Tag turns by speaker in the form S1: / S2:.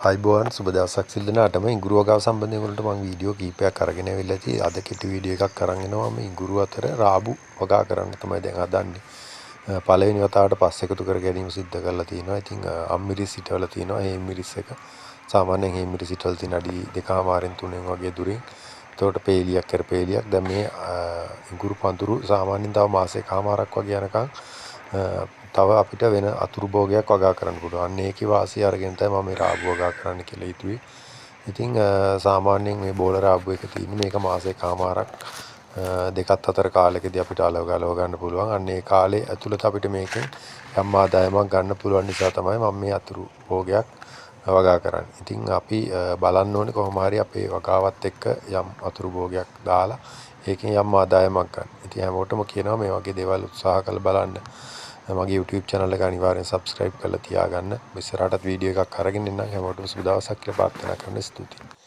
S1: අයිබෝන් සුබ දවසක් සිල් දෙනාටම ඉඟුරු වගාව සම්බන්ධයෙන් වලට මම වීඩියෝ කීපයක් අරගෙන ආවිල්ලා තියෙයි. අද කෙටි වීඩියෝ එකක් අරන් එනවා මේ ඉඟුරු අතර රාබු වගා කරන්න තමයි දැන් හදන්නේ. පළවෙනි වතාවට පස් එකතු කර ගැනීම සිද්ධ කරලා තිනවා. ඉතින් අම්මිරිස් හිටවලා තිනවා. මේ මිරිස් එක සාමාන්‍යයෙන් මේ මිරිස් හිටවල තියෙන අඩි 2මාරෙන් 3 වගේ දුරින්. එතකොට පේලියක් කර පේලියක්. දැන් මේ ඉඟුරු පඳුරු සාමාන්‍යයෙන් තව මාසෙකමාරක් වගේ යනකම් තව අපිට වෙන අතුරු භෝගයක් වගා කරන්න පුළුවන්. අන්න ඒකේ වාසිය අරගෙන තමයි මම මේ රාබු වගා කරන්න කියලා හිතුවේ. ඉතින් සාමාන්‍යයෙන් මේ බෝල රාබු එක තියෙන්නේ මේක මාසෙකමාරක් දෙකත් අතර කාලෙකදී අපිට අලව ගන්න පුළුවන්. අන්න ඒ කාලේ ඇතුළත අපිට මේකෙන් යම් ආදායමක් ගන්න පුළුවන් නිසා තමයි මම මේ අතුරු භෝගයක් වගා කරන්නේ. ඉතින් අපි බලන්න ඕනේ කොහොම හරි අපේ වගාවත් එක්ක යම් අතුරු භෝගයක් දාලා ඒකෙන් යම් ආදායමක් ගන්න. ඉතින් හැමෝටම කියනවා මේ වගේ දේවල් උත්සාහ කරලා බලන්න. මගේ YouTube channel එක අනිවාර්යෙන් subscribe කරලා තියාගන්න. ඉස්සරහටත් වීඩියෝ එකක් අරගෙන එන්නම්. හැමෝටම සුබ දවසක් කියලා ප්‍රාර්ථනා කරන ස්තුතියි.